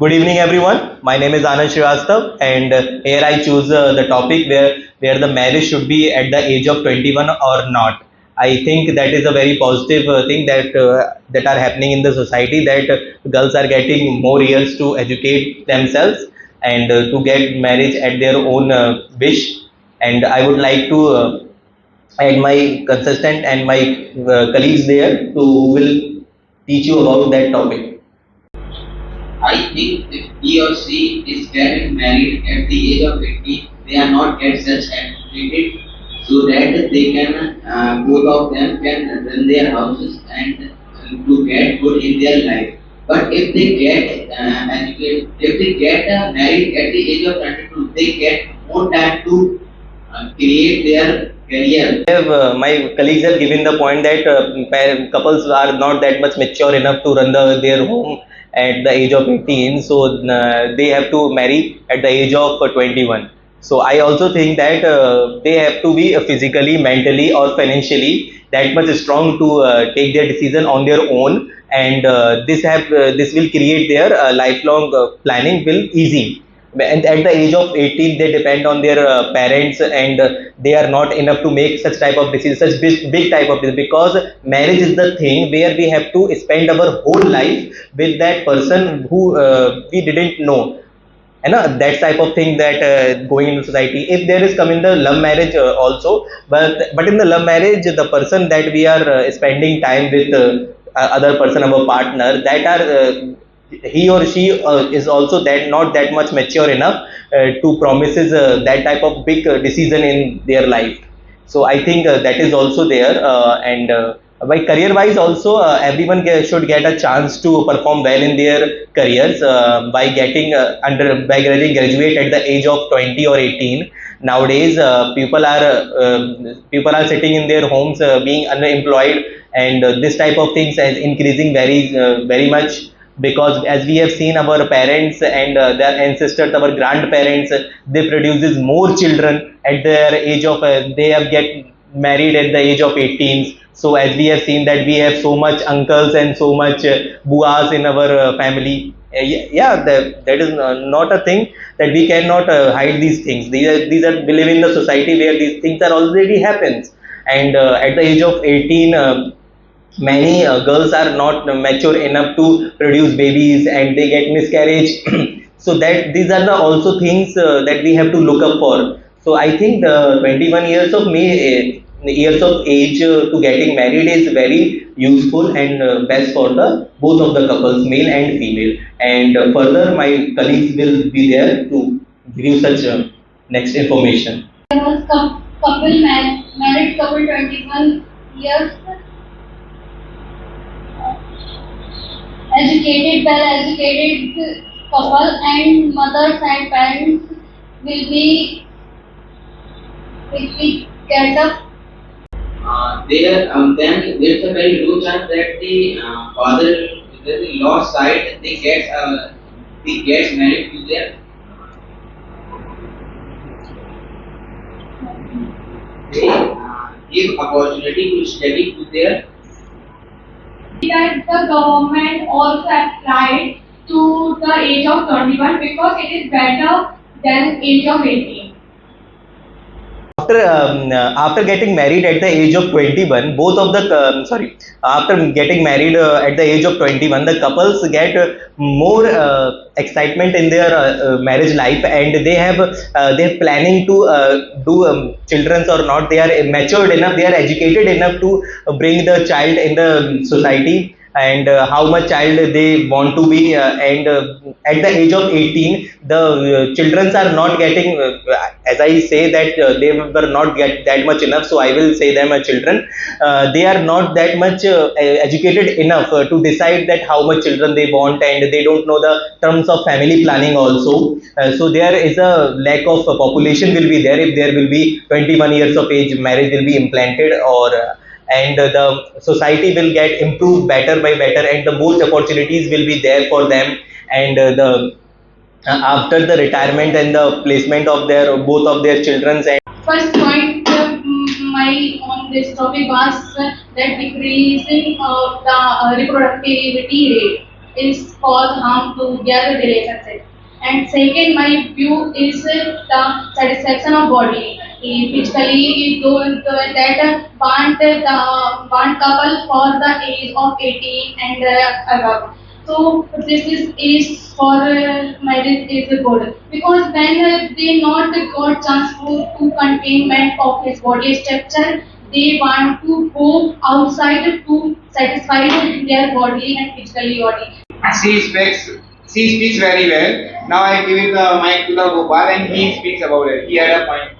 Good evening, everyone. My name is Anand Srivastav, and here I choose the topic where the marriage should be at the age of 21 or not. I think that is a very positive thing that are happening in the society. That girls are getting more years to educate themselves and to get marriage at their own wish. And I would like to add my consistent and my colleagues there to who will teach you about that topic. I think if he or she is getting married at the age of 18, they are not get such educated so that they can, both of them can run their houses and to get good in their life. But if they get educated, if they get married at the age of 22, they get more time to create their career. My colleagues have given the point that couples are not that much mature enough to run their home at the age of 18, so they have to marry at the age of 21. So I also think that they have to be physically, mentally, or financially that much strong to take their decision on their own, and this will create their lifelong planning will easy. And at the age of 18 they depend on their parents, and they are not enough to make such type of decisions, such big type of decisions, because marriage is the thing where we have to spend our whole life with that person who we didn't know, and that type of thing that going into society. If there is come in the love marriage also, but in the love marriage the person that we are spending time with, other person, our partner, that are he or she is also that not that much mature enough to promises that type of big decision in their life. So I think that is also there, and by career wise also, everyone should get a chance to perform well in their careers by getting by getting graduate at the age of 20 or 18. Nowadays people are sitting in their homes being unemployed, and this type of things is increasing very much, because as we have seen our parents and their ancestors, our grandparents, they produces more children at their age of they have get married at the age of 18. So as we have seen that we have so much uncles and so much buas in our family. Yeah, that is not a thing that we cannot hide these things. These are we live in the society where these things are already happens, and at the age of 18. Many girls are not mature enough to produce babies and they get miscarriage. So that these are the also things that we have to look up for. So I think the 21 years of me years of age to getting married is very useful and best for the both of the couples, male and female. And further my colleagues will be there to give you such next information. There was married couple 21 years, educated, well educated couple, and mothers and parents will be get up. Then there's a very low chance that the father, the law side, they gets married to their they give opportunity to study to their. That the government also applied to the age of 21 because it is better than age of 18. After getting married at the age of 21, both of the after getting married at the age of 21, the couples get more excitement in their marriage life, and they're planning to do children's or not. They are matured enough, they are educated enough to bring the child in the society, and how much child they want to be, and at the age of 18 the children are not getting, as I say that they were not get that much enough, so I will say them children. They are not that much educated enough to decide that how much children they want, and they don't know the terms of family planning also. So there is a lack of population will be there if there will be 21 years of age marriage will be implanted, or and the society will get improved better by better, and the most opportunities will be there for them. And the after the retirement and the placement of their both of their children. And First point my on this topic was that decreasing of the reproductivity rate is cause harm to their relationship. And second, my view is the satisfaction of body. Physically, those that want couple for the age of 18 and above. So this is for marriage is good because when they not got chance to containment of his body structure, they want to go outside to satisfy their body and physically body. She speaks, she speaks very well. Now I give the mic to the Gopal and he speaks about it. He had a point.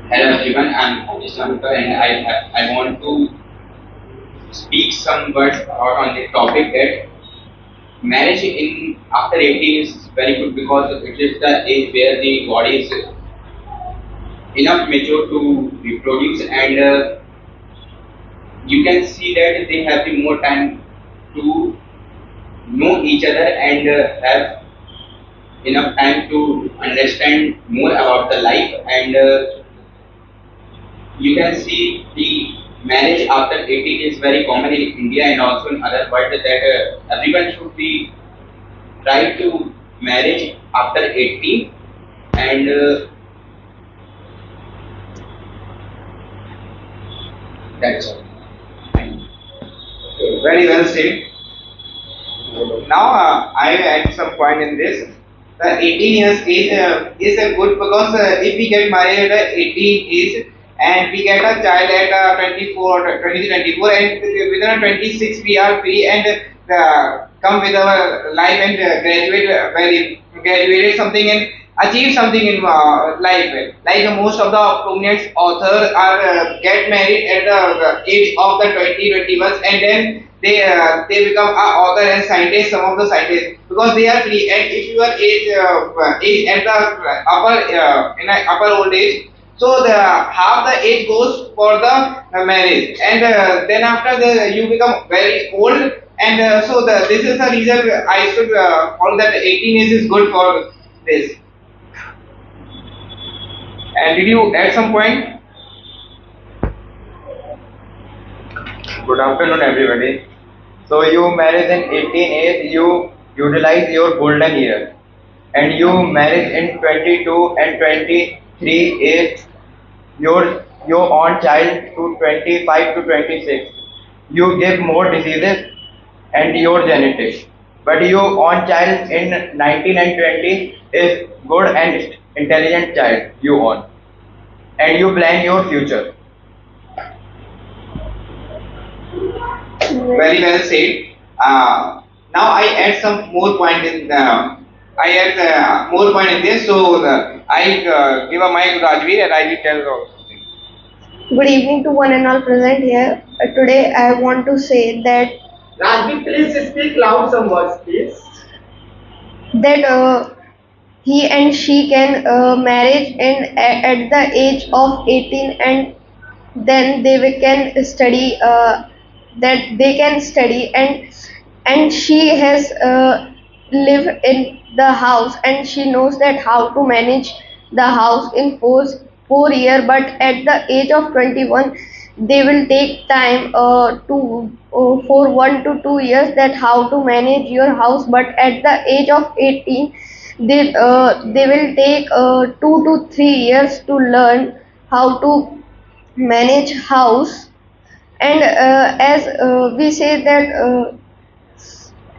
Hello everyone, I'm Shankar and I want to speak some words out on the topic that marriage in after 18 is very good because it is the age where the body is enough mature to reproduce and you can see that they have the more time to know each other and have enough time to understand more about the life and you can see the marriage after 18 is very common in India and also in other world that everyone should be try to marriage after 18 and that's all. Very well said. Now I add some point in this. The 18 years age is a good because if we get married at 18 age and we get a child at 24, 23, 24 and within 26 we are free and come with our life and graduated something and achieve something in life. Like most of the prominent authors are get married at the age of the 20, 21 and then they become a author and scientist. Some of the scientists because they are free. And if you are age at the in a upper old age, so the half the age goes for the marriage, and then after the you become very old, and so this is the reason I should call that 18 age is good for this. And did you add some point? Good afternoon, everybody. So you married in 18 age, you utilize your golden years, and you married in 22 and 23 age, your own child to 25 to 26. You give more diseases and your genetics, but your own child in 19 and 20 is good and intelligent child you own, and you plan your future. Very well said. Now I add some more point in. I add more point in this. So I give a mic to Rajveer and I will tell something. Good evening to one and all present here. Today I want to say that Rajveer, please speak loud some words, please. he and she can marriage at the age of 18 and then can study that they can study and she has live in the house and she knows that how to manage the house in 4 year, but at the age of 21 they will take time to for 1 to 2 years that how to manage your house, but at the age of 18 they will take 2 to 3 years to learn how to manage house. And as we say that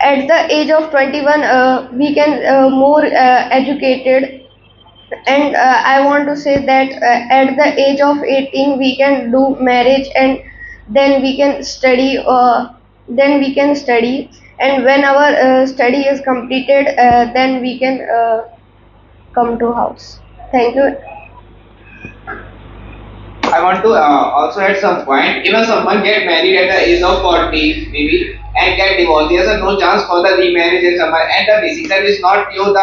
at the age of 21 we can more educated, and I want to say that at the age of 18 we can do marriage and then we can study and when our study is completed then we can come to house. Thank you. I want to also add some point. Even someone get married at the age of 40 maybe and get divorced, there is no chance for the remarriage in summer and the decision is not you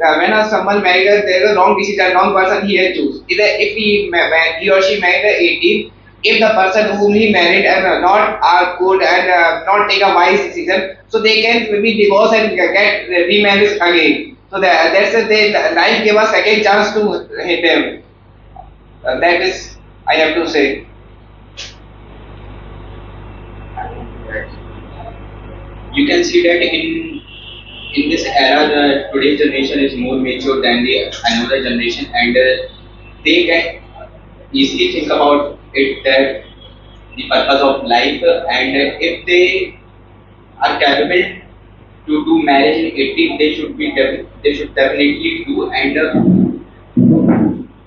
when someone married there is a wrong decision, wrong person he has choose. Either if he or she married at 18, if the person whom he married and not are good and not take a wise decision, so they can maybe divorce and get remarried again. So that's they life give a second chance to hit them. That is I have to say. You can see that in this era, the today's generation is more mature than the another generation, and they can easily think about it that the purpose of life, and if they are capable to do marriage in 18, they should definitely do. And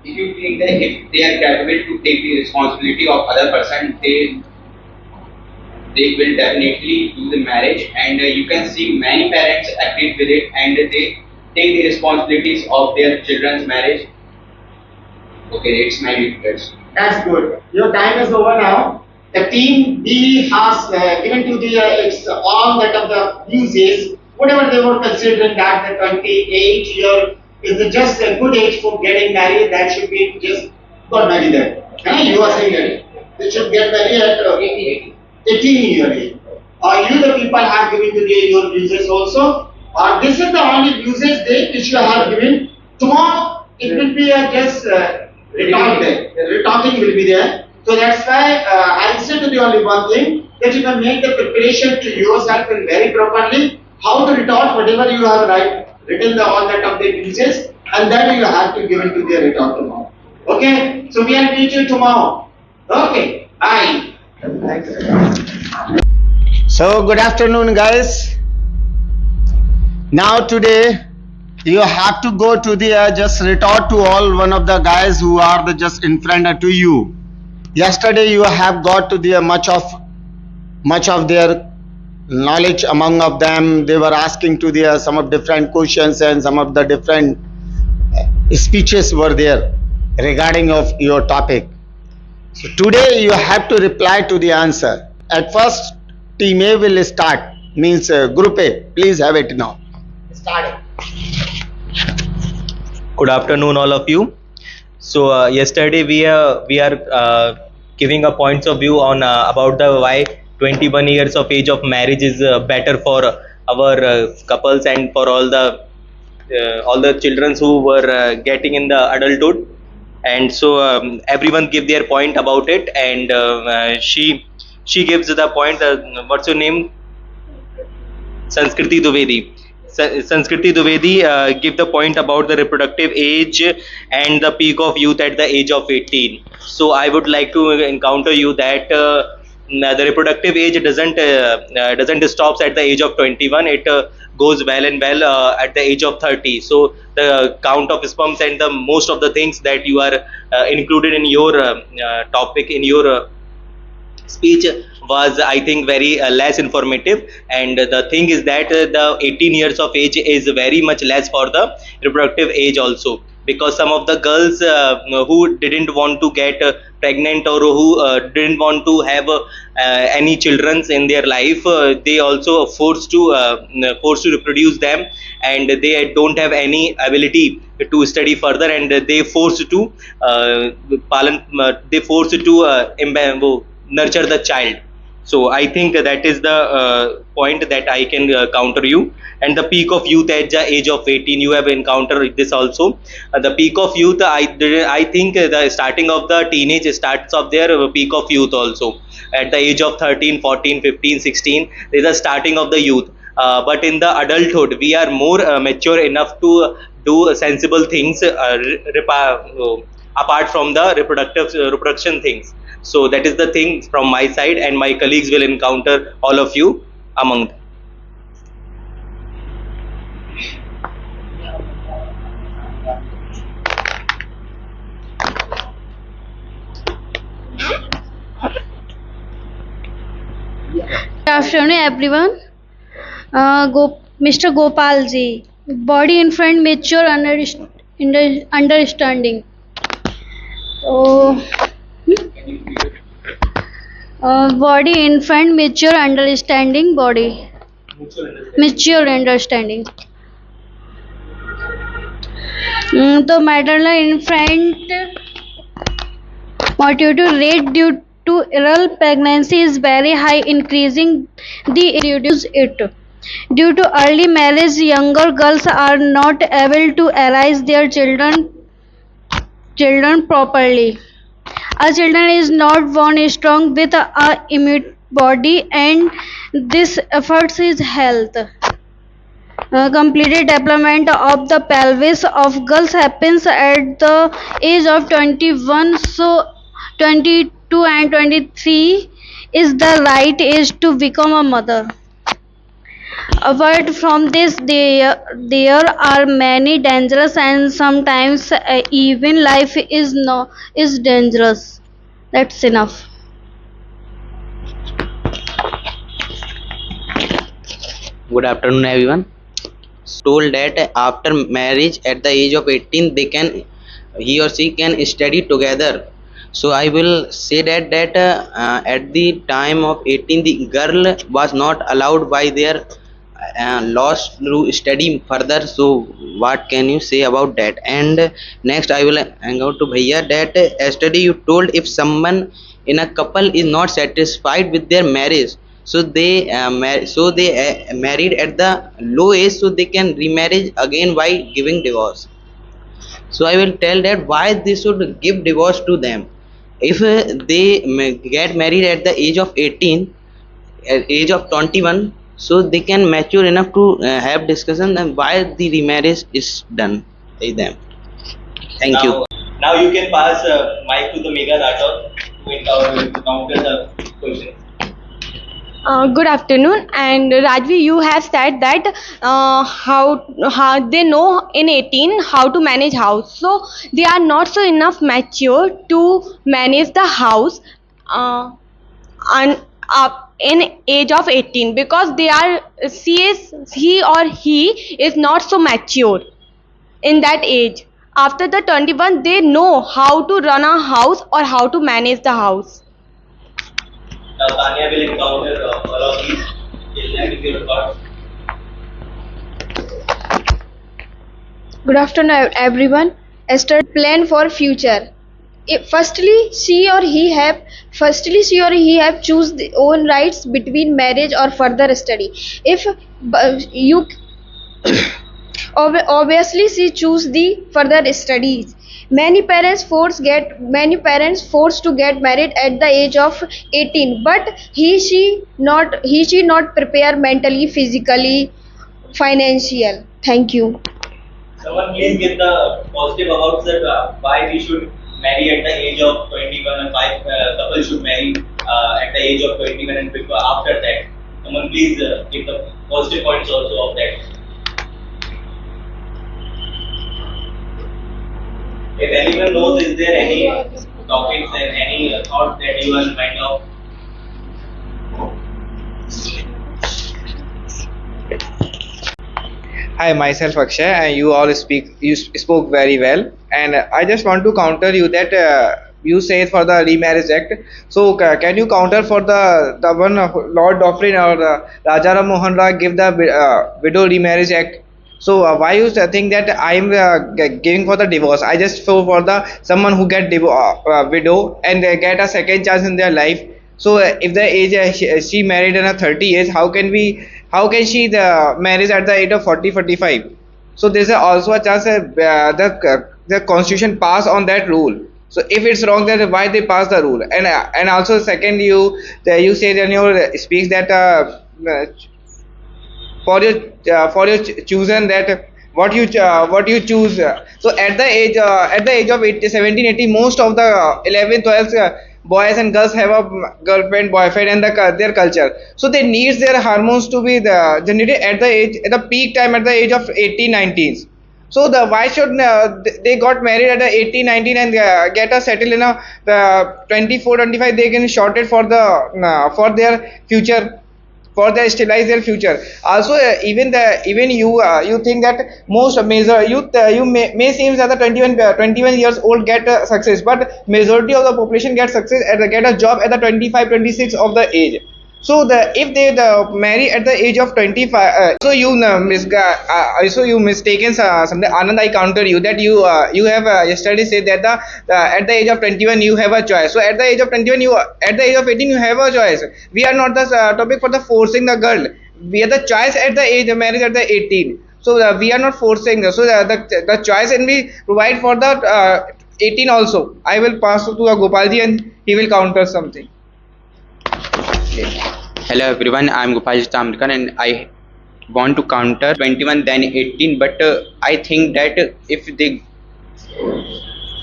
if you think that if they are capable to take the responsibility of other person, they will definitely do the marriage. And you can see many parents agree with it, and they take the responsibilities of their children's marriage. Okay, it's my request. That's good. Your time is over now. The team B has given to the it's all that of the uses, whatever they were considering that the 28 year is just a good age for getting married. That should be just got married there. You are saying that they should get married at 18 year age. Or you the people have given to the your uses also. Or this is the only uses date which you have given. Tomorrow it will be a just retort there. Retorting will be there. So that's why I'll say to the only one thing that you can make the preparation to yourself and very properly how to retort whatever you have written the all that of the uses, and then you have to give it to the retort tomorrow. Okay? So we will meet you tomorrow. Okay. Bye. So good afternoon guys. Now today you have to go to the just retort to all one of the guys who are the just in front to you. Yesterday you have got to the much of their knowledge among of them. They were asking to the some of different questions, and some of the different speeches were there regarding of your topic. So today you have to reply to the answer. At first team A will start, means group A. Please have it now. Start it. Good afternoon, all of you. So yesterday we are giving a points of view on about the why 21 years of age of marriage is better for our couples and for all the children who were getting in the adulthood. And so everyone give their point about it, and she gives the point. What's your name? Sanskriti Dwivedi. Sanskriti Dwivedi give the point about the reproductive age and the peak of youth at the age of 18. So I would like to encounter you that the reproductive age doesn't stops at the age of 21. It goes well and well at the age of 30. So the count of sperms and the most of the things that you are included in your topic in your speech was, I think, very less informative. And the thing is that the 18 years of age is very much less for the reproductive age also, because some of the girls who didn't want to get pregnant, or who didn't want to have any children in their life, they also forced to reproduce them, and they don't have any ability to study further, and they forced to nurture the child. So I think that is the point that I can counter you. And the peak of youth at the age of 18, you have encountered this also. The peak of youth, I think the starting of the teenage starts of their peak of youth also. At the age of 13, 14, 15, 16, there is a starting of the youth. But in the adulthood, we are more mature enough to do sensible things apart from the reproduction things. So that is the thing from my side, and my colleagues will encounter all of you among them. Good afternoon, everyone. Mr. Gopal ji, body infant mature understanding. So, body infant mature understanding body. Mature understanding. The maternal infant mortality rate due to early pregnancy is very high, increasing the reduce it. Due to early marriage, younger girls are not able to raise their children properly. A children is not born strong with a immune body, and this affects his health. Completed development of the pelvis of girls happens at the age of 21, so 22 and 23 is the right age to become a mother. Apart from this, there are many dangerous and sometimes even life is no is dangerous. That's enough. Good afternoon, everyone. Told that after marriage at the age of 18, he or she can study together. So I will say that at the time of 18, the girl was not allowed by their laws to study further. So what can you say about that? And next I will hang out to Bhaiya that yesterday you told if someone in a couple is not satisfied with their marriage, so they married at the low age, so they can remarriage again by giving divorce. So I will tell that why they should give divorce to them. If they get married at the age of 18, at age of 21, so they can mature enough to have discussion and why the remarriage is done by them. Thank you. Now you can pass mic to the Mega Rathod to counter the questions. Good afternoon. And Rajvi, you have said that how they know in 18 how to manage house. So they are not so enough mature to manage the house uh, and in age of 18, because he or he is not so mature in that age. After the 21, they know how to run a house or how to manage the house. Now Tanya will encounter all of these. Will that give your thoughts? Good afternoon, everyone. Esther plan for future. Firstly, she or he have choose the own rights between marriage or further study. If you obviously she choose the further studies. Many parents force to get married at the age of 18, but he she not prepare mentally, physically, financial. Thank you. Someone please give the positive about that why we should marry at the age of 21 and why couples should marry at the age of 21 and before, after that. Someone please give the positive points also of that. If anyone knows, is there any topics and any thought that you are in mind of? Hi, myself Akshay, and you spoke very well. And I just want to counter you that you say for the remarriage act. So can you counter for the one of Lord Dufferin or Raja Ram Mohan Roy give the widow remarriage act? So why you think that I am giving for the divorce? I just for the someone who get widow and get a second chance in their life. So if the age she married in a 30 years, how can she the marriage at the age of 40 45? So there's also a chance that the constitution pass on that rule. So if it's wrong, then why they pass the rule? And also second, you said in your speech that for your chosen that what you choose. So at the age of 80, 17, 18, most of the 11th 12th boys and girls have a girlfriend boyfriend and their culture, so they need their hormones to be generated at the peak time at the age of 18 19. So the why should they got married at the 18 19 and get a settle in a 24 25, they can short it for their future, for they stabilize their future. Also even you think that most major youth may seem that the 21 years old get success, but majority of the population get success and get a job at the 25 26 of the age. So if they marry at the age of 25, so you mistaken something. Anand, I counter you that you have yesterday said that at the age of 21 you have a choice. So at the age of 21 at the age of 18 you have a choice. We are not the topic for the forcing the girl. We are the choice at the age of marriage at the 18. So we are not forcing. So the choice and we provide for the 18 also. I will pass to Gopalji and he will counter something. Hello everyone, I am Gopal Tamrikan and I want to counter 21 then 18, but I think that if the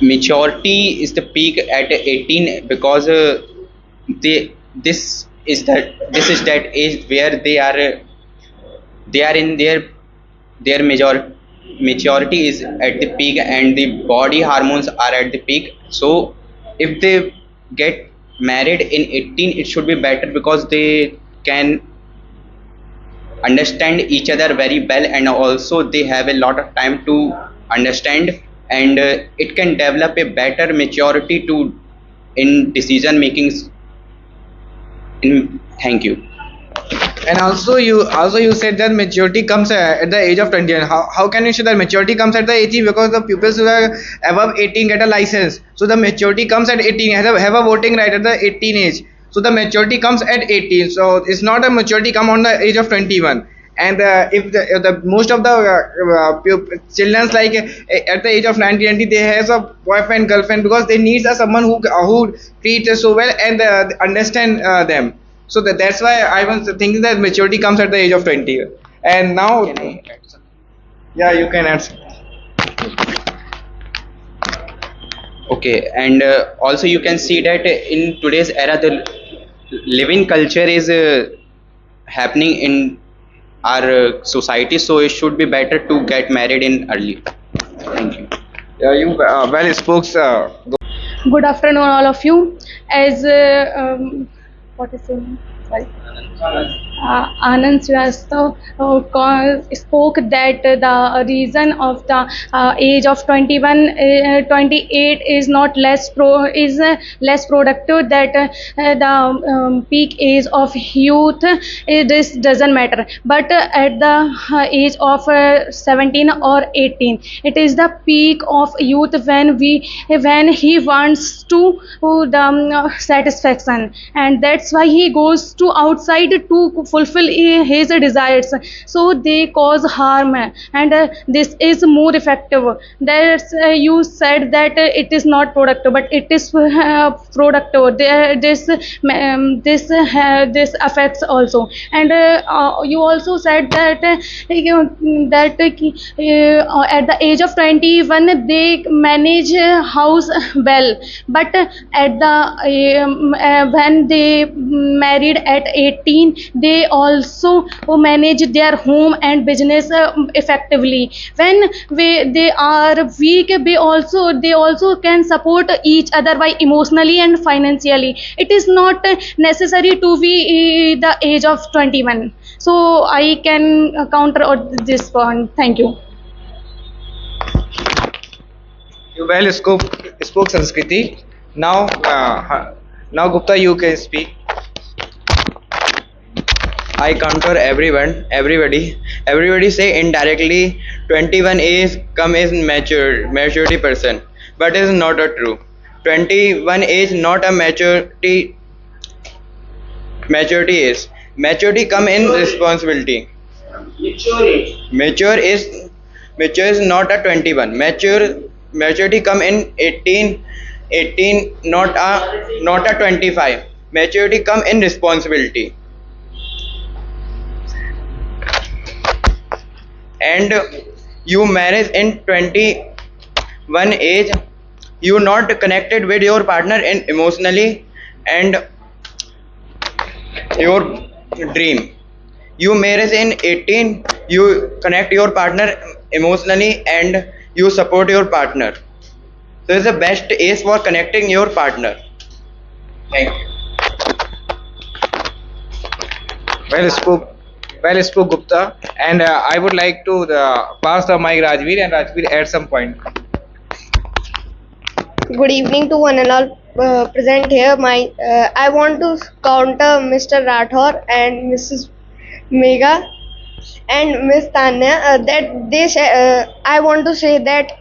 maturity is the peak at 18, because they this is that age where they are in their maturity is at the peak and the body hormones are at the peak. So if they get married in 18, it should be better because they can understand each other very well, and also they have a lot of time to understand, and it can develop a better maturity to in decision makings. Thank you. And also you said that maturity comes at the age of 20. And how can you say that maturity comes at the 18? Because the pupils who are above 18 get a license. So the maturity comes at 18, have a voting right at the 18 age. So the maturity comes at 18. So it's not a maturity come on the age of 21. And if the most of the children like at the age of 19, they has a boyfriend girlfriend because they need someone who treats so well and understand them. So that's why I was thinking that maturity comes at the age of 20. And now, yeah, you can add. Okay, and also you can see that in today's era the living culture is happening in our society, so it should be better to get married in early. Thank you. Yeah, you well spoke. Good afternoon, all of you. As what is your name? Sorry. Anand Srivastav spoke that the reason of the age of 28 is not less productive, that the peak age of youth, this doesn't matter, but at the age of 17 or 18, it is the peak of youth when he wants to the satisfaction, and that's why he goes to outside to fulfill his desires, so they cause harm, and this is more effective. That's you said that it is not productive, but it is productive. This affects also, and you also said that at the age of 21 they manage house well, but at the when they married at 18, they also manage their home and business effectively. When they are weak, they also can support each other by emotionally and financially. It is not necessary to be the age of 21. So I can counter this point. Thank you. You well spoke Sanskriti. Now Gupta, you can speak. I counter everybody say indirectly 21 is come is maturity person, but it is not a true. 21 is not a maturity come in responsibility. Mature is not a 21. Maturity come in 18, not a 25. Maturity come in responsibility. And you marriage in 21 age, you not connected with your partner in emotionally and your dream. You marriage in 18, you connect your partner emotionally and you support your partner. So it's the best age for connecting your partner. Thank you. Well spoke Gupta, and I would like to pass the mic Rajveer, and Rajveer add some point. Good evening to one and all present here. I want to counter Mr. Rathor and Mrs. Mega and Miss Tanya, that I want to say that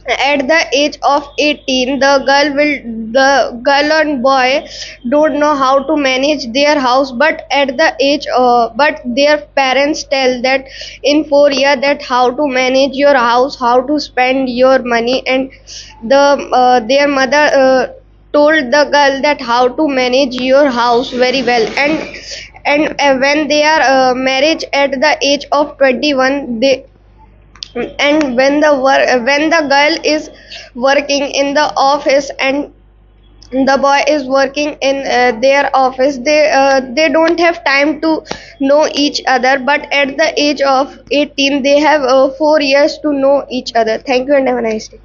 at the age of 18, the girl and boy don't know how to manage their house, but at the age but their parents tell that in 4 years that how to manage your house, how to spend your money, and their mother told the girl that how to manage your house very well. And when they are married at the age of 21, they and when the girl is working in the office and the boy is working in their office, they don't have time to know each other, but at the age of 18 they have 4 years to know each other. Thank you and have a nice day.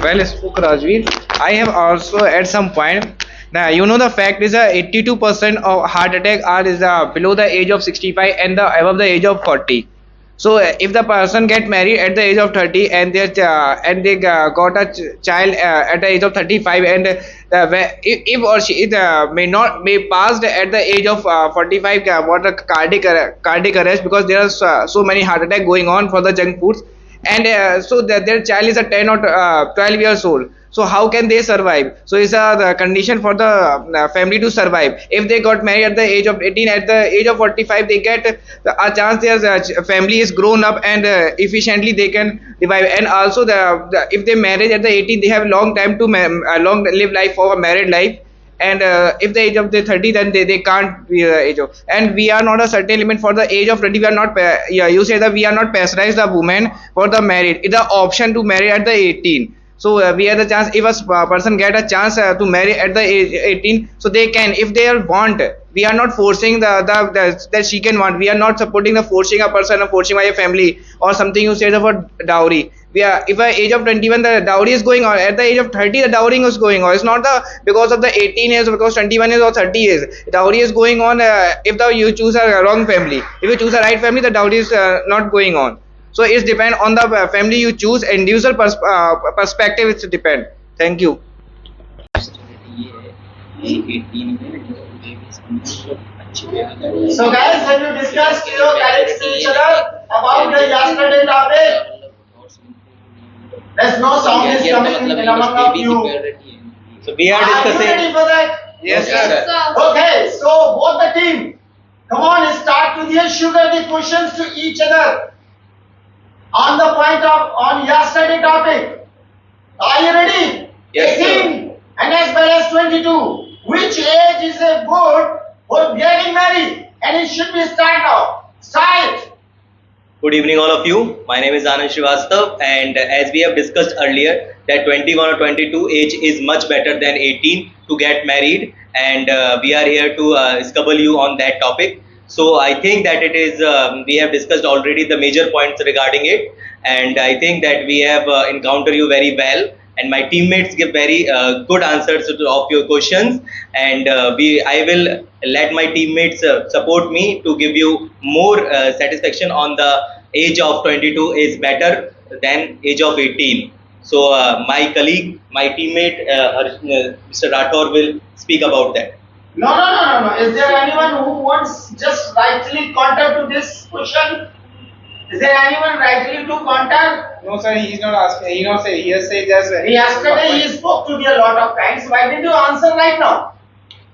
Well spoke, Rajveer. I have also at some point. Now you know the fact is 82% of heart attack are is below the age of 65 and the above the age of 40. So if the person get married at the age of 30 and they got a child at the age of 35, and if or she may passed at the age of 45, what a cardiac arrest, because there are so many heart attack going on for the junk foods, and so that their child is a 10 or 12 years old, so how can they survive? So it's the condition for the family to survive. If they got married at the age of 18, at the age of 45 they get a chance, their family is grown up and efficiently they can revive. And also if they marry at the 18, they have long time to long live life for a married life. And if the age of the 30, then they can't be the age of, and we are not a certain limit for the age of 20. We are not yeah, you say that we are not pressurized the woman for the married, it's the option to marry at the 18. So we have the chance, if a person get a chance to marry at the age 18, so they can, if they want. We are not forcing the that she can want. We are not supporting the forcing a person or forcing by a family or something. You said about dowry, we are, if at age of 21 the dowry is going on, at the age of 30 the dowry is going on. It's not the because of the 18 years, because 21 years or 30 years dowry is going on. If you choose a wrong family, if you choose a right family, the dowry is not going on. So it's depend on the family you choose, individual perspective it's depend. Thank you. So guys, have you discussed your colleagues to each other about the yesterday topic? There's no sound is coming in among of you. So we are Are you discussing. ready for that? Yes, Yes, sir. sir. Okay, so both the team, come on, start to the sugar the questions to each other on the point of on yesterday topic. Are you ready? Yes, sir. 18 and as well as 22. Which age is a good for getting married? And it should be start now. Start. Good evening, all of you. My name is Anand Srivastav, and as we have discussed earlier, that 21 or 22 age is much better than 18 to get married, and we are here to scubble you on that topic. So I think that it is we have discussed already the major points regarding it, and I think that we have encountered you very well, and my teammates give very good answers of your questions, and I will let my teammates support me to give you more satisfaction on the age of 22 is better than age of 18. So my colleague, my teammate Mr. Rathor will speak about that. No. Is there anyone who wants just rightly counter to this question? Is there anyone rightly to counter? No, sir, he is not asking. He not say. He has said just. Yesterday he spoke to me a lot of times. Why did you answer right now?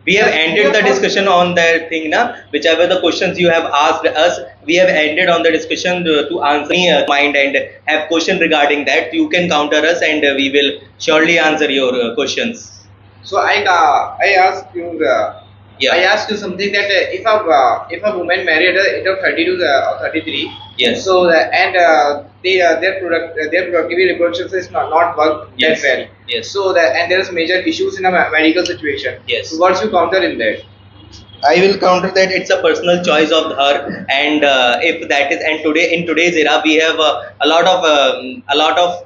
We have ended the discussion on that thing now. Whichever the questions you have asked us, we have ended on the discussion to answer me mind and have question regarding that. You can counter us, and we will surely answer your questions. So I asked you Yeah. I asked you something that if a woman married at the age of 32 or 33, Yes. so their productivity reproduction is not work Yes. that well. Yes. So and there is major issues in a medical situation. Yes. So what's your counter in that? I will counter that it's a personal choice of her, and if that is, and today in today's era we have a lot of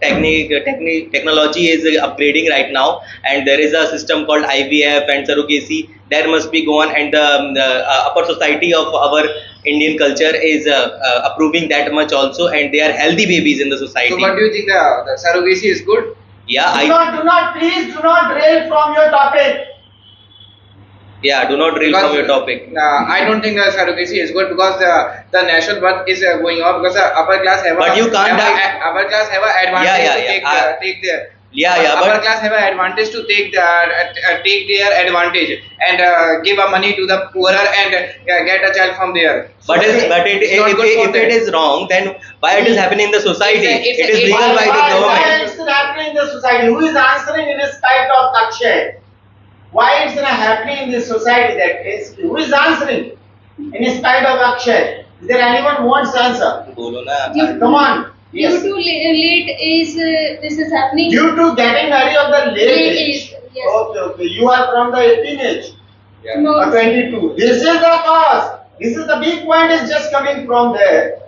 technology is upgrading right now, and there is a system called IVF and surrogacy. There must be gone, and the upper society of our Indian culture is approving that much also, and they are healthy babies in the society. So what do you think the surrogacy is good? Yeah, Please do not derail from your topic. Yeah, do not derail from your topic. I don't think the surrogacy is good because the national birth is going up because the upper class have But you can't upper class have an advantage Yeah, to yeah, take yeah. take their But upper class have an advantage to take their advantage and give a money to the poorer and get a child from there. It's not good for if it them. is wrong, then why it is happening in the society? It's a- It is it's a- legal by the Why government. it's happening in the society? Who is answering in respect of Akshay? Why it's not happening in this society that is? Who is answering in respect of Akshay? Is there anyone who wants to answer? बोलो ना. Come on. Yes. Due to late age, this is happening. Due to getting married of the late Late age. age, yes. Okay. You are from the 18 age No. or 22. This is the cause. This is the big point is just coming from there.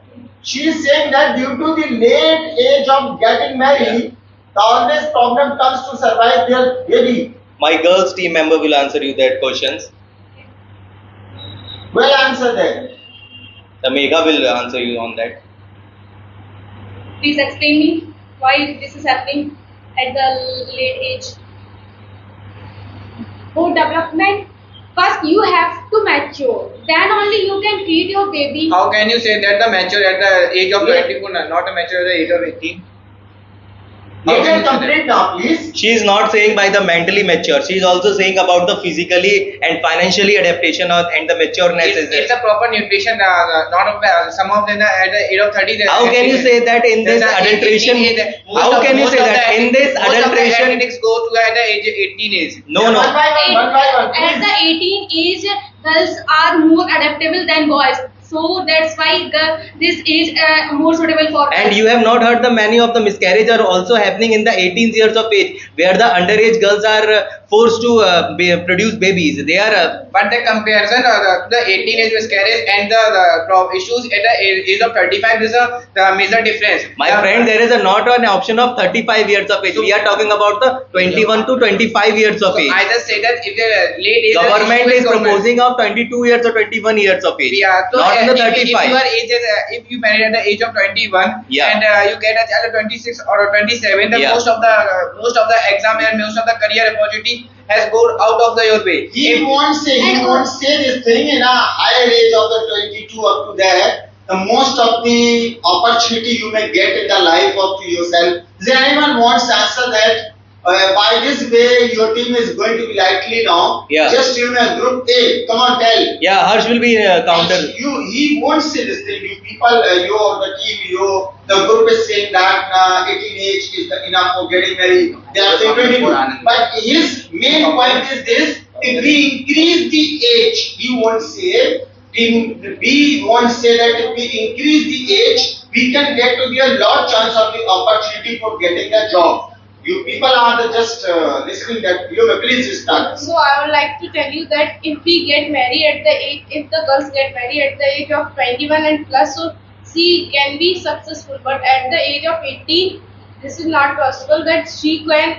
She is saying that due to the late age of getting married, the always problem comes to survive their baby. My girls team member will answer you that questions. Well answer that. The Megha will answer you on that. Please explain me why this is happening at the late age. For development, first you have to mature. Then only you can feed your baby. How can you say that the mature at the age of 24, not a mature at the age of 18? How You can can you say that? complete now, please. She is not saying by the mentally mature. She is also saying about the physically and financially adaptation and the matureness is It's there. a proper nutrition. Not of some of them at the age of 30. How can you say that in this adulteration? How can you say that in this Most of the adulteration? athletics go to at the age 18 age. No, One no. by one, At please. the 18 age, girls are more adaptable than boys. So that's why this is more suitable for girls. And you have not heard the many of the miscarriage are also happening in the 18 years of age, where the underage girls are forced to produce babies. They are But the comparison the 18 age miscarriage and the issues at the age of 35 is the major difference. my friend. There is not an option of 35 years of age. We are talking about the 21 to 25 years of So age. I just say that if the late age Government issue is government. proposing of 22 years or 21 years of age, Yeah, so not in the if your 35. age is, if you marry at the age of 21 Yeah. and you get a child at 26 or 27, then Yeah. most of the exam and most of the career opportunity has gone out of your way. He won't say this thing in a higher age of the 22 up to there. The most of the opportunity you may get in the life of yourself. Is there anyone wants to answer that? By this way, your team is going to be likely now. Yeah. Just you know, group A. Come on, tell. Yeah, Harsh will be counter. He won't say this thing. You people, you the team, the group is saying that 18 age is enough for getting married. They are saying 22. But his main point is this: if we increase the age, he won't say. We won't say that if we increase the age, we can get to be a lot chance of the opportunity for getting a job. You people are just listening that. You may please start. So I would like to tell you that if we get married at the age, if the girls get married at the age of 21 and plus, so she can be successful. But at the age of 18, this is not possible that she can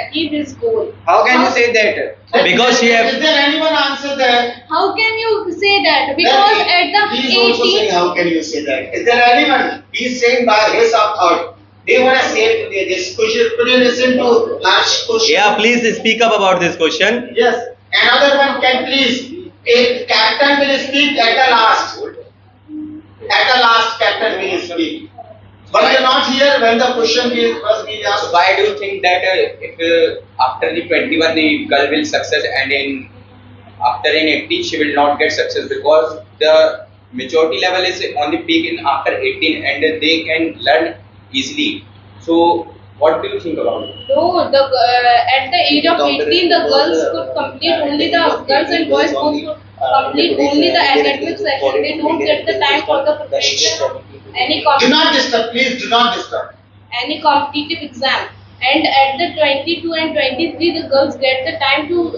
achieve his goal. How can you say that? Because she have. Is there anyone answer that? How can you say that? Because at the He is also 18, saying, how can you say that? Is there anyone? He's saying by his or thought. They want to say to this question. Could you listen to Harsh question? Yeah, please speak up about this question. Yes. Another one can please. A captain will speak at the last. At the last, captain will speak. But you're not here when the question was being asked. So why do you think that if after the 21 the girl will success and after in 18 she will not get success because the maturity level is on the peak in after 18 and they can learn easily. So what do you think about it? no, at the age of 18, the girls could complete only the girls and boys could complete only the academic session. They don't get the time for the preparation, any Do not disturb, please do not disturb. any competitive exam. And at the 22 and 23, the girls get the time to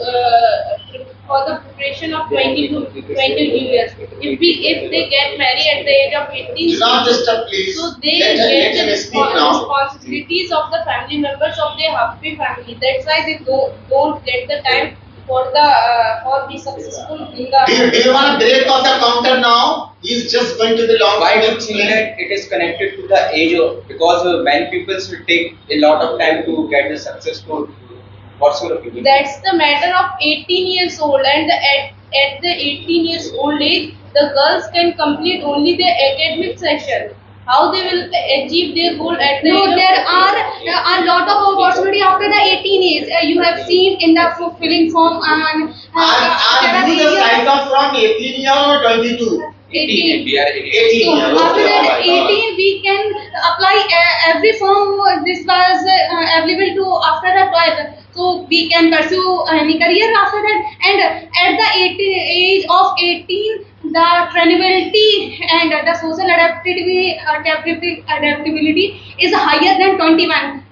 for the preparation of 22 years. If they get married at the age of 18, Do not disturb, please. so they Let get him the speak now. responsibilities of the family members of their happy family. That's why they don't get the time for the successful in Do you want to break off the counter now? He's just going to the long. Why do you think that it is connected to the age of because many people will take a lot of time to get the successful. What's your opinion? That's the matter of 18 years old, and at the 18 years old age, the girls can complete only their academic section. How they will achieve their goal at the No, age of there 18? are a lot of opportunity after the 18 age. You have seen in the fulfilling form and there Are are you the areas. size of from 18 year or 22? 18. We are 18 So year. after Okay. that 18 we can apply every form this was available to after the 12th. So we can pursue any career after that, and at the 18, age of 18 the trainability and the social adaptability is higher than 21.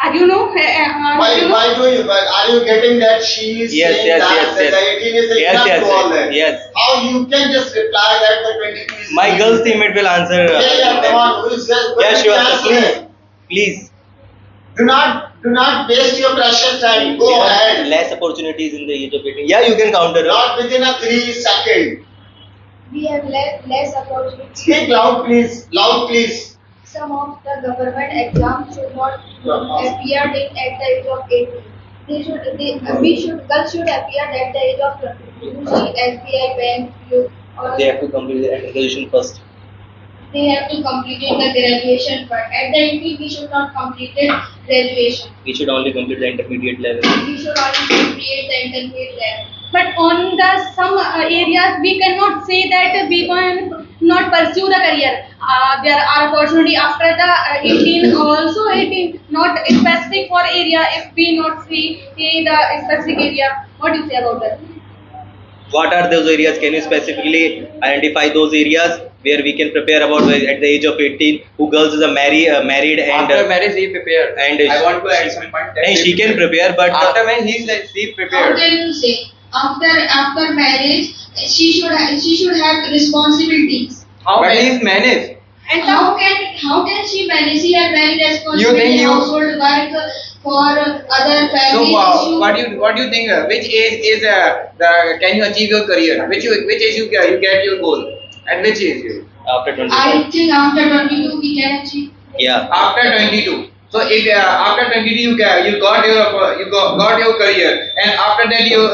Are you know? You know? Why do you? Are you getting that she is Yes, saying yes, that, yes, that yes. the 18 is Yes, enough yes, to all that? yes. How you can just reply that the 22 is My girls teammate will answer. Yeah, come on. Who is just Yeah, sure, sir. answer Please, it. please. Do not waste your precious time. Go There are ahead. less opportunities in the age of 18. Yeah, you can counter. Not within a 3 second. We have less opportunities. Speak loud, please. Loud, please. Some of the government exams should not appear at the age of 18. Girls should appear at the age of 22. See SBI Bank, or They have to complete their education first. they have to complete the graduation. But at the 18, we should not complete the graduation. We should only complete the intermediate level. We should only complete the intermediate level. But on the some areas we cannot say that we can not pursue the career. There are opportunity after the 18, also 18, not specific for area. If we not see the specific area, what do you say about that? What are those areas? Can you specifically identify those areas where we can prepare about at the age of 18? Who girls is a married and After marriage, he prepared. and I want to add some point. That and she can prepare, but After marriage, he How prepared. can you say after marriage she should have responsibilities? But he is managed. And How can she manage? She has many You responsibilities, think you- household work for other So family issues. what do you think? Which age is the can you achieve your career? Which age you get your goal? At which age? after 25. I think after 22 we can achieve. Yeah. After 22. So if after 22 you got your career, and after that your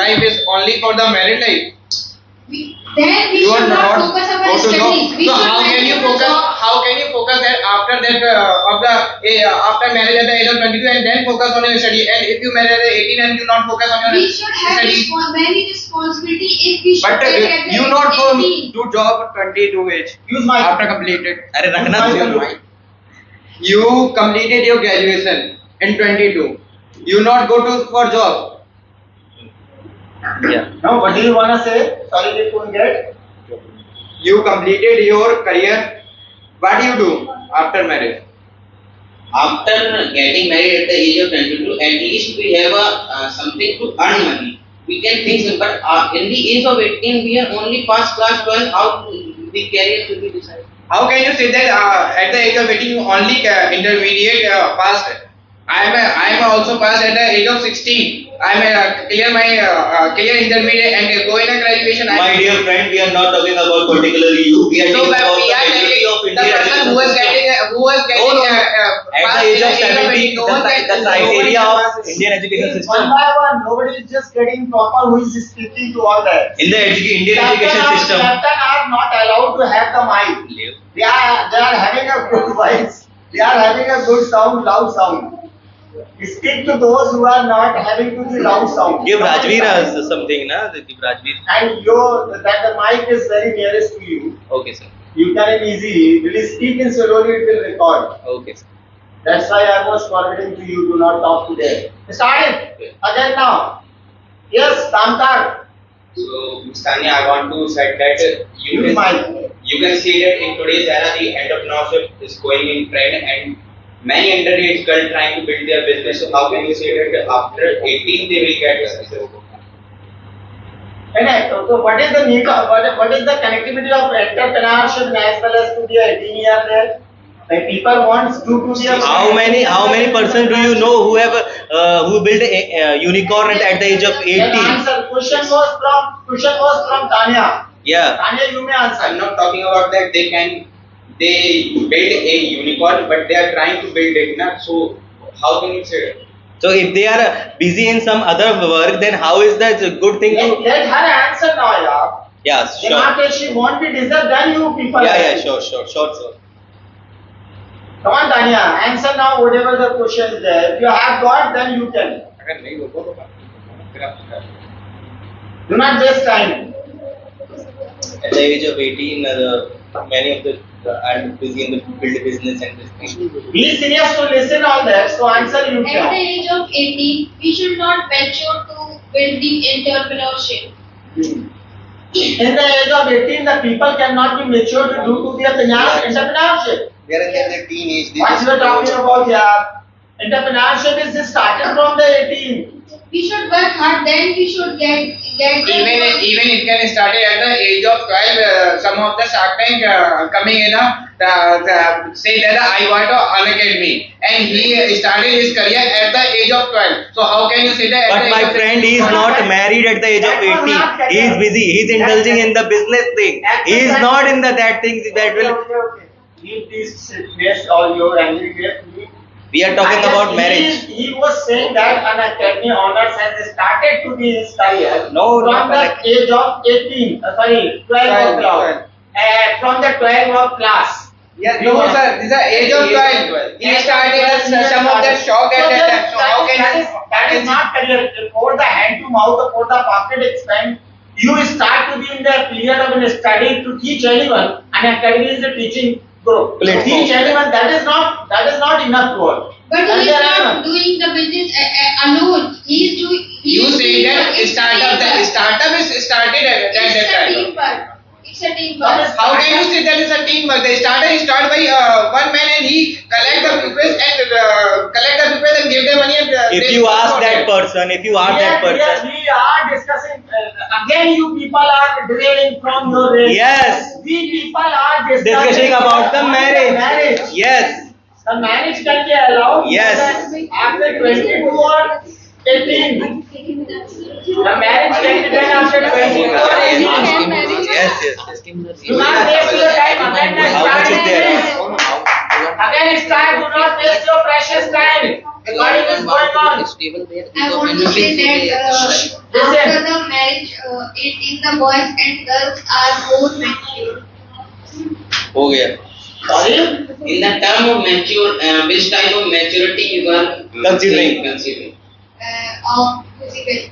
life is only for the married life. Then we You should are not not focus on go our to studies. job. We So should how can you manage the focus? job. How can you focus that after that after marriage at the age of 22 and then focus on your study? And if you marry at 18 and you not focus on your We should have study, many responsibility if we should but take at the you age not of go 18. to job at 22 age Use my after completed. अरे रखना Use तो- my- You completed your graduation in 22. You not go to for job. Yeah. Now, what do you wanna say? Sorry, we couldn't get. You completed your career. What do you do after marriage? After getting married at the age of 22, at least we have something to earn money. We can think, but in the age of 18, we are only past class 12. How the career to be decided? How can you say that at the age of 18 you only intermediate passed? I am also passed at the age of 16. I am clear intermediate and go in a graduation. My dear friend, we are not talking about particularly you. We are So talking about we the are majority of telling the Indian person education who was system. getting At passed the age of at 17, no one the can- criteria no one of Indian education One system. by one, nobody is just getting proper who is speaking to all that. In the Indian education system. Captain are not allowed to have the mic. They are having a good voice. They are having a good sound, loud sound. Speak to those who are not having to the loud sound. Give Rajveer something, na? Give Rajveer. And that the mic is very nearest to you. Okay, sir. You can easily, will speak in slowly, it will record. Okay, sir. That's why I was forwarding to you, do not talk to them. Start it again now. Yes, Tamtar. So, Ms. Tanya, I want to say that Use mic. you can see that in today's era the entrepreneurship is going in trend and many underage girls trying to build their business. So how can you say that after 18 they will get success? Okay, so what is the need of, what is the connectivity of entrepreneurship as well as to the 18 year there? Like people wants to be a How many person do you know who have who built a unicorn at the age of Then 18? answer. Question was from Tanya. Yeah. Tanya, you may I'm answer. not talking about that they build a unicorn but they are trying to build it now. So how can you say that? So if they are busy in some other work, then how is that a good thing to? Let her answer now, yaar. Yeah, If not, sure. if she won't be deserved, then you people. Yeah, have yeah, to. sure. Come on, Tanya, answer now whatever the question is there. If you have got, then you can. Do not waste time. At the age of 18, many of the I'm busy in the build business and this thing. Be serious to listen all that. So answer you At the can. age of 18, we should not mature to build the entrepreneurship. In the age of 18, the people cannot be mature to do to their entrepreneurship. They are in their teenage. What you are talking about here? Entrepreneurship is started from the 18. We should work hard, then we should get Even it can start at the age of 12. Some of the Shark Tank coming in say that I want to an academy, and he started his career at the age of 12. So how can you say that? But my friend, he is not married at the age of 18. He is busy. He is indulging in the business thing. He is not in the that things that will. Okay. Leave this place or your angry place. We are talking about marriage. He was saying that an academy honors has started to be his career No, from not the correct. age of 18, 12 of class. From the 12 of class. Yes, no, sir. This is the age of 12. He started some of that shock at that time. So how can that is not career. For the hand to mouth, for the pocket expand, you start to be in the period of study to teach anyone. An academy is a teaching group. To Platform. teach anyone, that is not enough work. But That he is is not enough. doing the business alone. He is doing. you say that startup is started at that It's a time? teamwork. It's a That teamwork. is- How can you say that is a teamwork? The starter is started by one man and he collect the people and give them money and If they you work ask for that them. person, if you ask that person, We are discussing again. You people are derailing from your race. Yes. We people are discussing about the marriage. Marriage. Yes. The marriage can be allowed. Yes. After 22 or 18. The marriage can be done after 22 or 18. Yes. Do not waste your time. Again, How much is start there? this. Again, start. Do not waste your precious time. Recording is going on. I want to say that after the marriage, in the boys and girls are more mature. हो गया. Sorry. In the term of mature, which type of maturity you are considering? Of physical.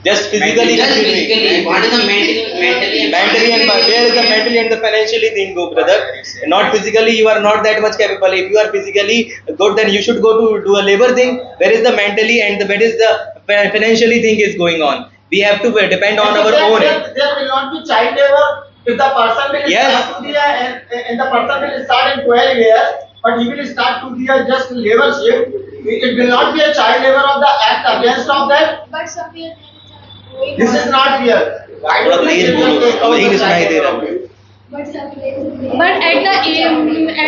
Just physically. Just physically. What is the mentally and Mentally and where is the mentally and the financially thing go, brother? Not physically, you are not that much capable. If you are physically good, then you should go to do a labor thing. Where is the mentally and where is the financially thing is going on? We have to depend on our own. There will not be child labor if the person will Yes. start to be and the person will start in 12 years, but he will start to be a just labor shift. It will not be a child labor of the act against of that. But somewhere This is not real. Why थोड़ा don't Tej you बोलो, take out वही the नहीं सुनाई child दे रहा. labor? But at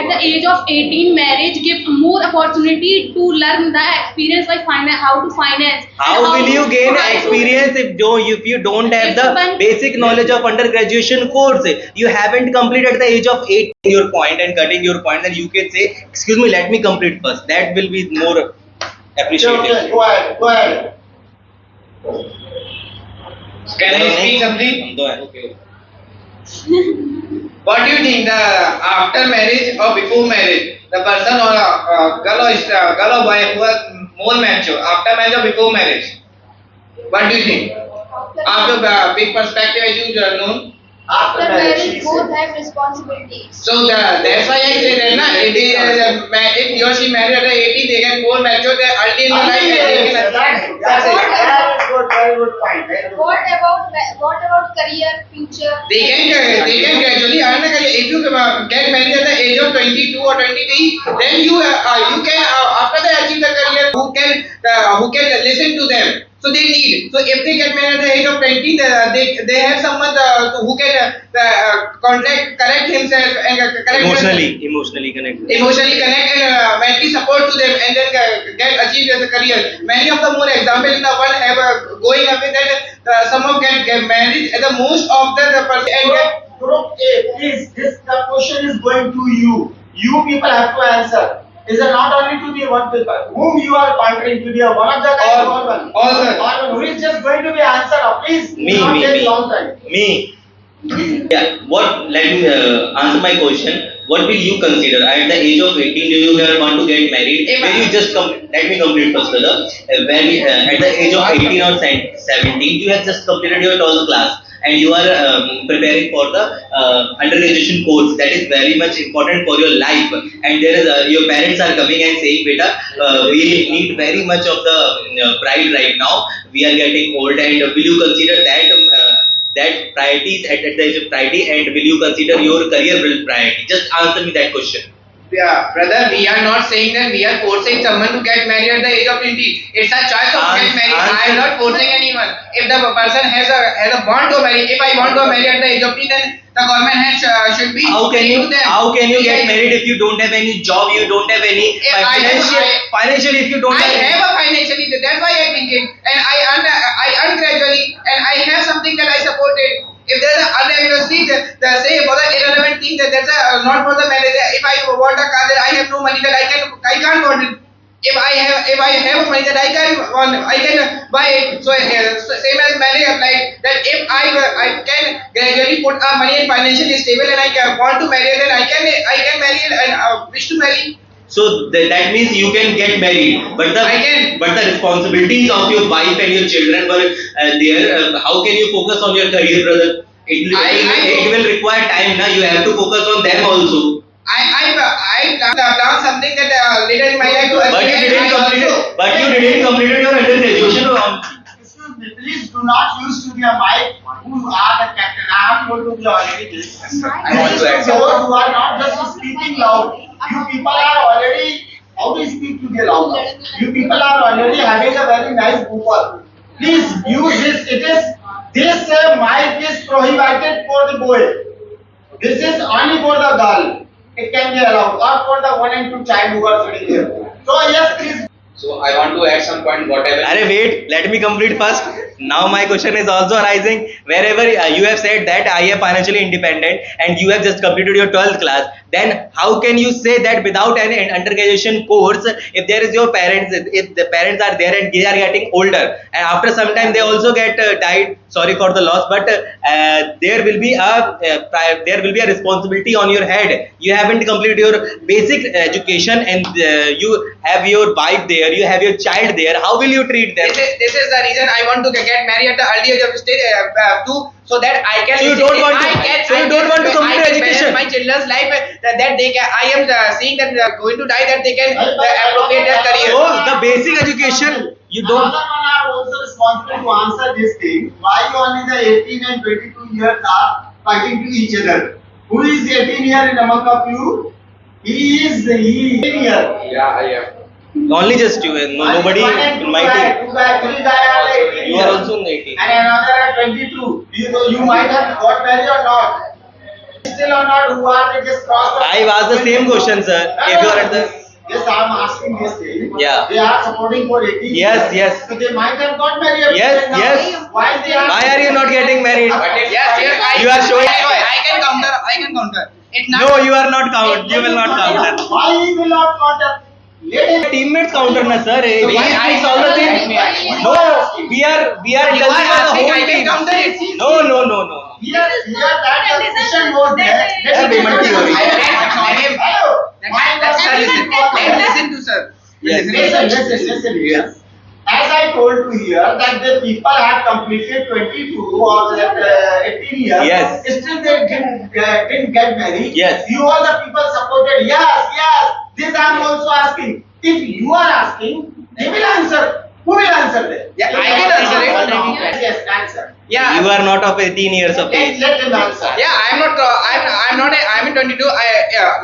the age of 18, marriage gives more opportunity to learn the experience like how to finance. How and will you to- gain how to- experience if you don't have It's the one- basic knowledge of undergraduation course? You haven't completed at the age of 8 your point and cutting your point, then you can say, excuse me, let me complete first. That will be more appreciated. Okay, go ahead. Go ahead. Can I speak something? Go ahead. Okay. What do you think? The after marriage or before marriage, the person or girl or boy who are more mature after marriage or before marriage? What do you think? After big perspective, as you know. After After marriage, marriage, she both said. have responsibilities. So that's why I say that na, if he or she married at 18, they can more mature. They early in the life and they can. That's good. Very good point. Very good What point. about career, future? They can gradually earn a career. If you get married at the age of 22 or 23, then you can after they achieve the career who can listen to them. So they need. So if they get married at the age of 20, they have someone who can correct himself and correct Emotionally connected. emotionally connect and mentally support to them and then get achieve as a career. Many of the more examples in the world have going away that some of get married at the most of the person and get Group A, please. The question is going to you. You people have to answer. is not only to the one people whom you are pointing to the one of the guys All- or one. all, sir. Or one who is just going to be answered. Please Me, do not me, take me. long time. Me. Yeah, what, let me answer my question. What will you consider at the age of 18? Do you want to get married? If When you just let me complete first, brother. At the age of 18 or 17, you have just completed your 12th class and you are preparing for the undergraduation course. That is very much important for your life. And there is your parents are coming and saying, "Beta, we need very much of the bride right now. We are getting old, and will you consider that?" That priorities at the age of priority, and will you consider your career will priority? Just answer me that question. Yeah, brother, we are not saying that we are forcing someone to get married at the age of 20. It's a choice of get married. I am not forcing anyone. If the person has a want to marry, if I want to marry at the age of 20, then the government should be How can you to them. get married if you don't have any job, you don't have any If I have- financially if you don't I have have a financially, that's why I think it, and I earn gradually, and I have something that I supported. If there's an irregular thing, say for the irrelevant thing that that's not for the marriage. If I want a car that I have no money that I can't want it. If I have money that I can buy it. So same as marriage applied that if I can gradually put money and financially stable and I want to marry, then I can marry and wish to marry. so that means you can get married, but I can. the responsibilities of your wife and your children were there. How can you focus on your career, brother? It will require time. Now you have to focus on them also. I plan something that later in my life to But you achieve, didn't and I complete also- it. But you didn't complete your undergraduation. Excuse me, please do not use to the mic who are the captain. I have told you already this. I want to add Those who are not just speaking loud, you people are already, how to speak to the loud? You people are already having a very nice booper. Please use this. This mic is prohibited for the boy. This is only for the girl. It can be allowed, or for the 1 and 2 child who are sitting here. So yes, please. So I want to add some point whatever. Arey, wait, let me complete first. Now my question is also arising. Wherever you have said that I am financially independent and you have just completed your 12th class, then how can you say that without any undergraduation course, if there is your parents, if the parents are there and they are getting older, and after some time they also get died. Sorry for the loss, but there will be a responsibility on your head. You haven't completed your basic education, and you have your wife there, you have your child there. How will you treat them? This is the reason I want to get married at the early age of stage too, so that I can. So you don't want to complete I can education? balance my children's life that they can. I am seeing that they are going to die, that they can appropriate their career. So the basic education you don't. Another one are also responsible to answer this thing. Why only the 18 and 22 years are fighting to each other? Who is 18 year in among of you? He is 18 year. Yeah, I am. Only just you, nobody in my team. Two guy, three guy are 18 You are years. also in the 18. And another are 22. You might have got married or not. Still or not, who are they just crossed? I've asked the same question, sir. If you are at the Yes, I am asking this thing. Yeah. They are supporting for 18 Yes, years. yes. So they might have got married. Yes, now. yes. Why they are? Why are you not getting married? Yes, You are showing. I can counter. It's not. No, you are not count. You will not counter. Why he will not counter? Let him. Teammates counter na sir. He why speaks I- all the thing. No, we are You are indulging on asking, the I whole can team. counter it. No. Here that the decision was there. Yeah, payment theory. Hello. Let's listen to sir. Yes. Listen here. As I told you here that the people had completed 22 or 18 years, Yes. still they didn't get married. Yes. You all the people supported. Yes. This I am also asking. If you are asking, they will answer. Who will answer that? Yeah, I can answer it. Yes, answer. Yeah. You are not of 18 years of age. Let them answer. Yeah, I'm not. I'm in 22.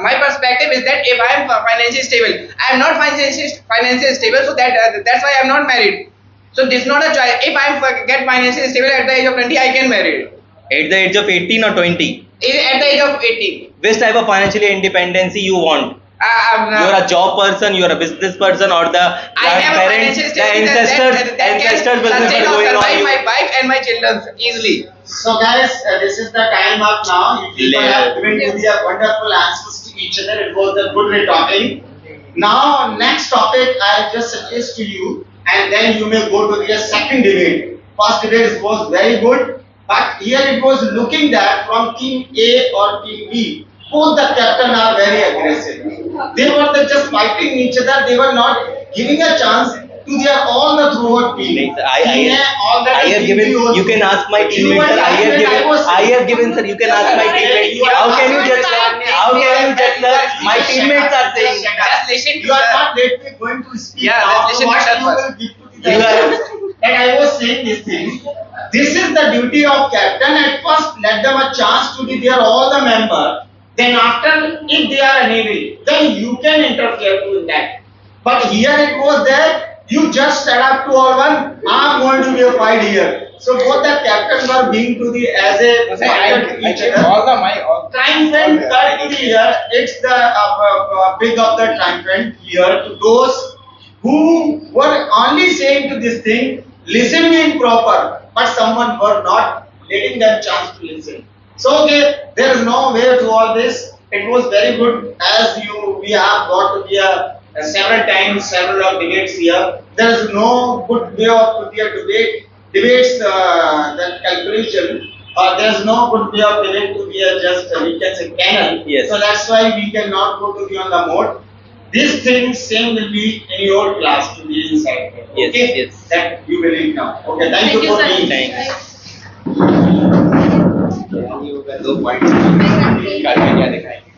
My perspective is that if I am financially stable, I am not financially stable. So that's why I'm not married. So this is not a choice. If I get financially stable at the age of 20, I can marry. At the age of 18 or 20, At the age of 18. which type of financial independence you want? You are a job person, you are a business person, or the I have a grandparents, financial the stability that ancestors can business sustain is or going survive on. my wife and my children easily. So guys, this is the time up now. You people have given to the wonderful answers to each other. It was a good way talking. Now, next topic I just suggest to you, and then you may go to the second debate. First debate was very good, but here it was looking that from team A or team B, both the captain are very aggressive. They were just fighting each other. They were not giving a chance to their all the throughout team. I have given. You can ask my teammate, sir. I have given, sir. You can ask my teammate. How can you judge, sir? How can you judge, sir? My teammates are saying. Just listen to You are the. not let me going to speak Yeah, now. let's listen What to you first. will give to the and I was saying this thing. This is the duty of captain. At first, let them a chance to be there, all the member. Then after, if they are unable, then you can interfere to that. But here it was that you just stand up to all one. I'm going to be a fight here. So both the captains were being to the as a fighter to each other. All the my all. Triumphant cut to the here. It's the big of the triumphant here to those who were only saying to this thing, listen me in proper, but someone were not letting them chance to listen. So okay, there is no way to all this. It was very good as we have got to be several times, several of debates here. There is no good way of to be a debates that calculation. There is no good way of debate to be a just we can say canal. Yes. So that's why we cannot go to be on the mode. This thing same will be in your class to be inside. Yes, Okay? yes. That you will now. Okay, thank you for sir. being Thanks. दो point कल में क्या दिखाएंगे